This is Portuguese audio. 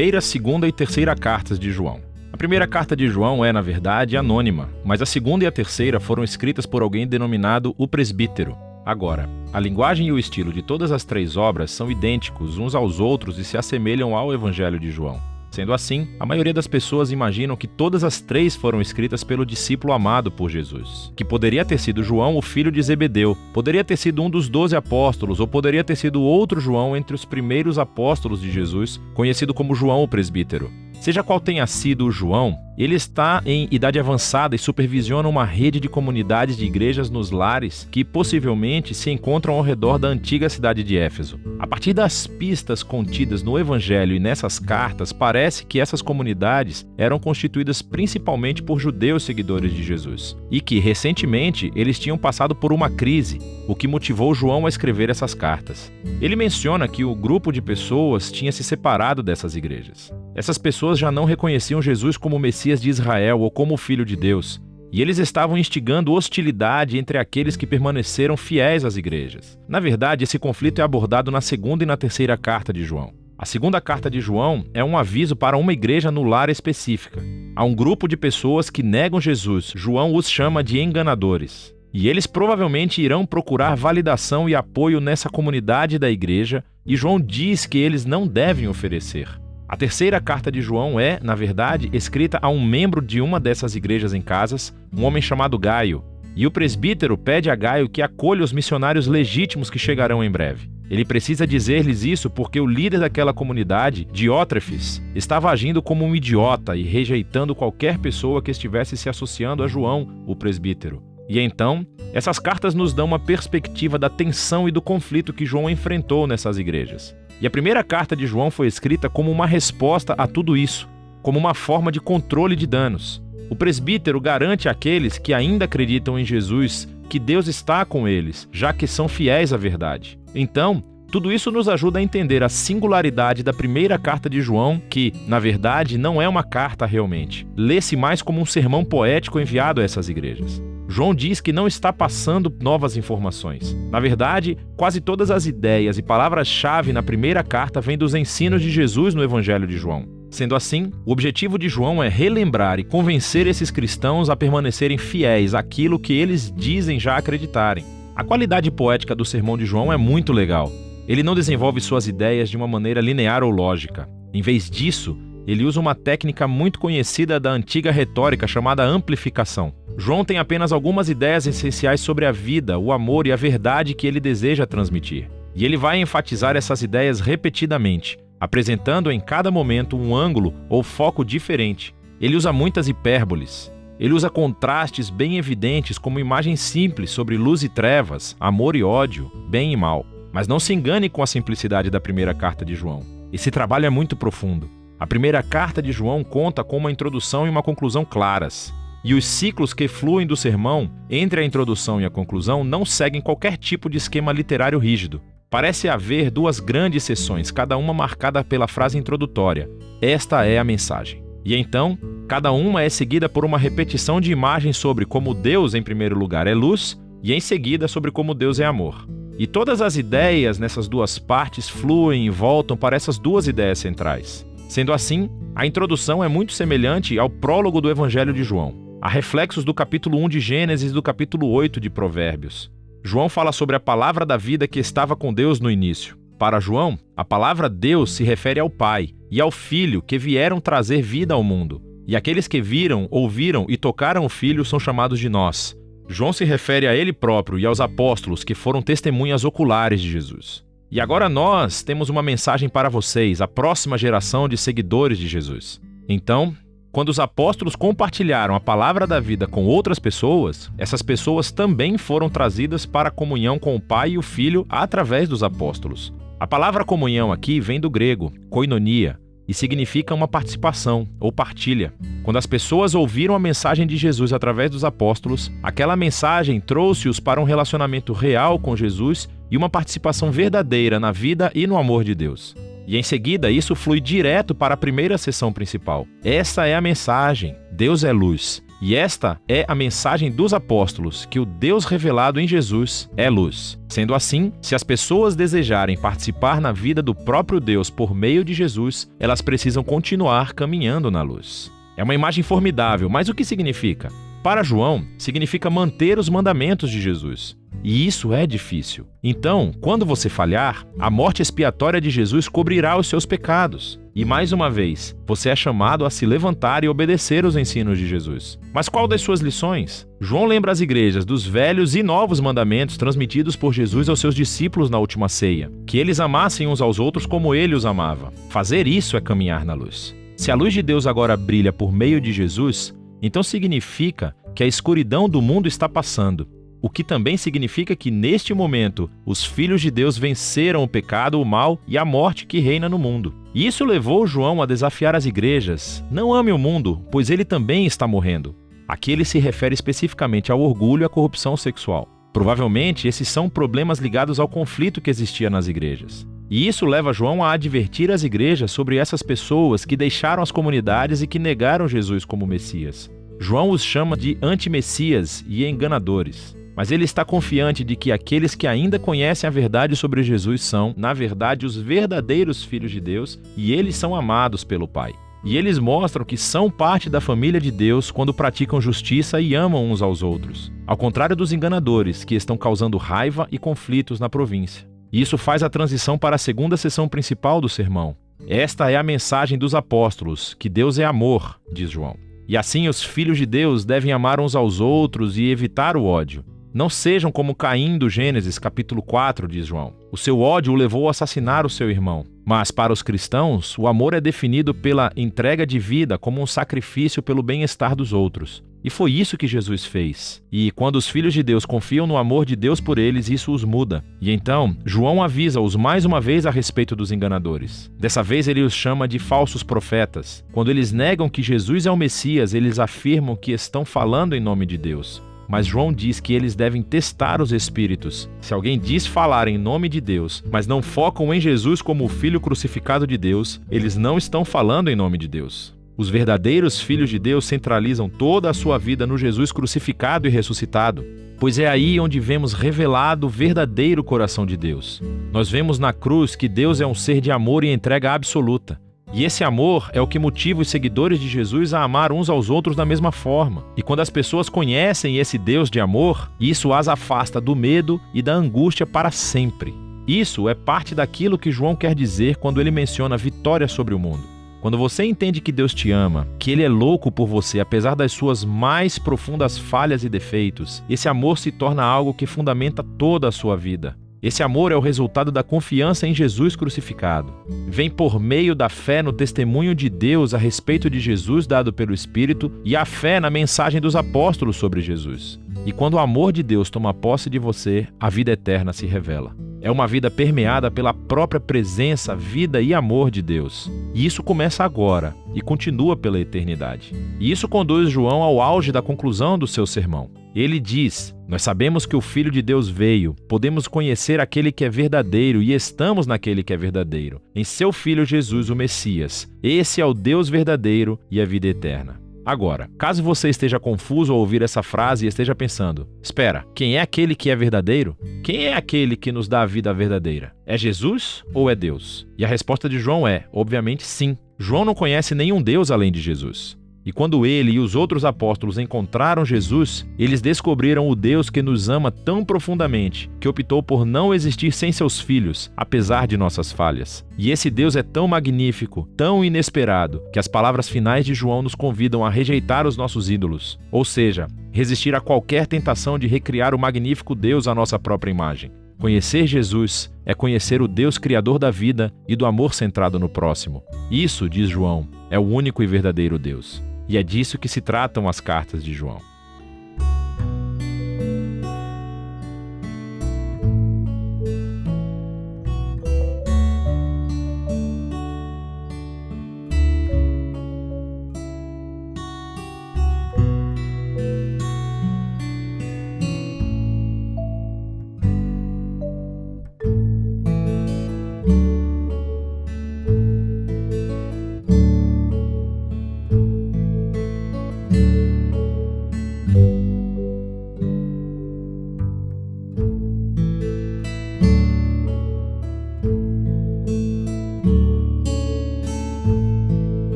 primeira, segunda e terceira cartas de João. A primeira carta de João é, na verdade, anônima, mas a segunda e a terceira foram escritas por alguém denominado o presbítero. Agora, a linguagem e o estilo de todas as três obras são idênticos uns aos outros e se assemelham ao Evangelho de João. Sendo assim, a maioria das pessoas imaginam que todas as três foram escritas pelo discípulo amado por Jesus, que poderia ter sido João, o filho de Zebedeu, poderia ter sido um dos 12 apóstolos, ou poderia ter sido outro João entre os primeiros apóstolos de Jesus, conhecido como João o presbítero. Seja qual tenha sido o João, ele está em idade avançada e supervisiona uma rede de comunidades de igrejas nos lares que possivelmente se encontram ao redor da antiga cidade de Éfeso. A partir das pistas contidas no Evangelho e nessas cartas, parece que essas comunidades eram constituídas principalmente por judeus seguidores de Jesus e que, recentemente, eles tinham passado por uma crise, o que motivou João a escrever essas cartas. Ele menciona que o grupo de pessoas tinha se separado dessas igrejas. Essas pessoas já não reconheciam Jesus como o Messias de Israel ou como o Filho de Deus, e eles estavam instigando hostilidade entre aqueles que permaneceram fiéis às igrejas. Na verdade, esse conflito é abordado na segunda e na terceira carta de João. A segunda carta de João é um aviso para uma igreja no lar específica. Há um grupo de pessoas que negam Jesus, João os chama de enganadores. E eles provavelmente irão procurar validação e apoio nessa comunidade da igreja, e João diz que eles não devem oferecer. A terceira carta de João é, na verdade, escrita a um membro de uma dessas igrejas em Casas, um homem chamado Gaio. E o presbítero pede a Gaio que acolha os missionários legítimos que chegarão em breve. Ele precisa dizer-lhes isso porque o líder daquela comunidade, Diótrefes, estava agindo como um idiota e rejeitando qualquer pessoa que estivesse se associando a João, o presbítero. E então, essas cartas nos dão uma perspectiva da tensão e do conflito que João enfrentou nessas igrejas. E a primeira carta de João foi escrita como uma resposta a tudo isso, como uma forma de controle de danos. O presbítero garante àqueles que ainda acreditam em Jesus que Deus está com eles, já que são fiéis à verdade. Então, tudo isso nos ajuda a entender a singularidade da primeira carta de João, que, na verdade, não é uma carta realmente. Lê-se mais como um sermão poético enviado a essas igrejas. João diz que não está passando novas informações. Na verdade, quase todas as ideias e palavras-chave na primeira carta vêm dos ensinos de Jesus no Evangelho de João. Sendo assim, o objetivo de João é relembrar e convencer esses cristãos a permanecerem fiéis àquilo que eles dizem já acreditarem. A qualidade poética do sermão de João é muito legal. Ele não desenvolve suas ideias de uma maneira linear ou lógica. Em vez disso, ele usa uma técnica muito conhecida da antiga retórica chamada amplificação. João tem apenas algumas ideias essenciais sobre a vida, o amor e a verdade que ele deseja transmitir. E ele vai enfatizar essas ideias repetidamente, apresentando em cada momento um ângulo ou foco diferente. Ele usa muitas hipérboles. Ele usa contrastes bem evidentes como imagens simples sobre luz e trevas, amor e ódio, bem e mal. Mas não se engane com a simplicidade da primeira carta de João. Esse trabalho é muito profundo. A primeira carta de João conta com uma introdução e uma conclusão claras. E os ciclos que fluem do sermão, entre a introdução e a conclusão, não seguem qualquer tipo de esquema literário rígido. Parece haver duas grandes seções, cada uma marcada pela frase introdutória. Esta é a mensagem. E então, cada uma é seguida por uma repetição de imagens sobre como Deus, em primeiro lugar, é luz, e em seguida sobre como Deus é amor. E todas as ideias nessas duas partes fluem e voltam para essas duas ideias centrais. Sendo assim, a introdução é muito semelhante ao prólogo do Evangelho de João. Há reflexos do capítulo 1 de Gênesis e do capítulo 8 de Provérbios. João fala sobre a palavra da vida que estava com Deus no início. Para João, a palavra Deus se refere ao Pai e ao Filho que vieram trazer vida ao mundo. E aqueles que viram, ouviram e tocaram o Filho são chamados de nós. João se refere a ele próprio e aos apóstolos que foram testemunhas oculares de Jesus. E agora nós temos uma mensagem para vocês, a próxima geração de seguidores de Jesus. Então, quando os apóstolos compartilharam a palavra da vida com outras pessoas, essas pessoas também foram trazidas para a comunhão com o Pai e o Filho através dos apóstolos. A palavra comunhão aqui vem do grego, koinonia, e significa uma participação ou partilha. Quando as pessoas ouviram a mensagem de Jesus através dos apóstolos, aquela mensagem trouxe-os para um relacionamento real com Jesus e uma participação verdadeira na vida e no amor de Deus. E em seguida, isso flui direto para a primeira seção principal. Essa é a mensagem. Deus é luz. E esta é a mensagem dos apóstolos, que o Deus revelado em Jesus é luz. Sendo assim, se as pessoas desejarem participar na vida do próprio Deus por meio de Jesus, elas precisam continuar caminhando na luz. É uma imagem formidável, mas o que significa? Para João, significa manter os mandamentos de Jesus. E isso é difícil. Então, quando você falhar, a morte expiatória de Jesus cobrirá os seus pecados. E mais uma vez, você é chamado a se levantar e obedecer os ensinos de Jesus. Mas qual das suas lições? João lembra as igrejas dos velhos e novos mandamentos transmitidos por Jesus aos seus discípulos na última ceia, que eles amassem uns aos outros como ele os amava. Fazer isso é caminhar na luz. Se a luz de Deus agora brilha por meio de Jesus, então significa que a escuridão do mundo está passando. O que também significa que, neste momento, os filhos de Deus venceram o pecado, o mal e a morte que reina no mundo. E isso levou João a desafiar as igrejas. Não ame o mundo, pois ele também está morrendo. Aqui ele se refere especificamente ao orgulho e à corrupção sexual. Provavelmente, esses são problemas ligados ao conflito que existia nas igrejas. E isso leva João a advertir as igrejas sobre essas pessoas que deixaram as comunidades e que negaram Jesus como Messias. João os chama de antimessias e enganadores. Mas ele está confiante de que aqueles que ainda conhecem a verdade sobre Jesus são, na verdade, os verdadeiros filhos de Deus e eles são amados pelo Pai. E eles mostram que são parte da família de Deus quando praticam justiça e amam uns aos outros. Ao contrário dos enganadores, que estão causando raiva e conflitos na província. E isso faz a transição para a segunda sessão principal do sermão. Esta é a mensagem dos apóstolos, que Deus é amor, diz João. E assim os filhos de Deus devem amar uns aos outros e evitar o ódio. Não sejam como Caim do Gênesis, capítulo 4, diz João. O seu ódio o levou a assassinar o seu irmão. Mas para os cristãos, o amor é definido pela entrega de vida como um sacrifício pelo bem-estar dos outros. E foi isso que Jesus fez. E quando os filhos de Deus confiam no amor de Deus por eles, isso os muda. E então, João avisa-os mais uma vez a respeito dos enganadores. Dessa vez ele os chama de falsos profetas. Quando eles negam que Jesus é o Messias, eles afirmam que estão falando em nome de Deus. Mas João diz que eles devem testar os espíritos. Se alguém diz falar em nome de Deus, mas não focam em Jesus como o Filho crucificado de Deus, eles não estão falando em nome de Deus. Os verdadeiros filhos de Deus centralizam toda a sua vida no Jesus crucificado e ressuscitado, pois é aí onde vemos revelado o verdadeiro coração de Deus. Nós vemos na cruz que Deus é um ser de amor e entrega absoluta. E esse amor é o que motiva os seguidores de Jesus a amar uns aos outros da mesma forma. E quando as pessoas conhecem esse Deus de amor, isso as afasta do medo e da angústia para sempre. Isso é parte daquilo que João quer dizer quando ele menciona a vitória sobre o mundo. Quando você entende que Deus te ama, que Ele é louco por você apesar das suas mais profundas falhas e defeitos, esse amor se torna algo que fundamenta toda a sua vida. Esse amor é o resultado da confiança em Jesus crucificado. Vem por meio da fé no testemunho de Deus a respeito de Jesus dado pelo Espírito e a fé na mensagem dos apóstolos sobre Jesus. E quando o amor de Deus toma posse de você, a vida eterna se revela. É uma vida permeada pela própria presença, vida e amor de Deus. E isso começa agora e continua pela eternidade. E isso conduz João ao auge da conclusão do seu sermão. Ele diz: nós sabemos que o Filho de Deus veio, podemos conhecer aquele que é verdadeiro e estamos naquele que é verdadeiro, em seu Filho Jesus, o Messias. Esse é o Deus verdadeiro e a vida eterna. Agora, caso você esteja confuso ao ouvir essa frase e esteja pensando: espera, quem é aquele que é verdadeiro? Quem é aquele que nos dá a vida verdadeira? É Jesus ou é Deus? E a resposta de João é, obviamente, sim. João não conhece nenhum Deus além de Jesus. E quando ele e os outros apóstolos encontraram Jesus, eles descobriram o Deus que nos ama tão profundamente, que optou por não existir sem seus filhos, apesar de nossas falhas. E esse Deus é tão magnífico, tão inesperado, que as palavras finais de João nos convidam a rejeitar os nossos ídolos, ou seja, resistir a qualquer tentação de recriar o magnífico Deus à nossa própria imagem. Conhecer Jesus é conhecer o Deus criador da vida e do amor centrado no próximo. Isso, diz João, é o único e verdadeiro Deus. E é disso que se tratam as cartas de João.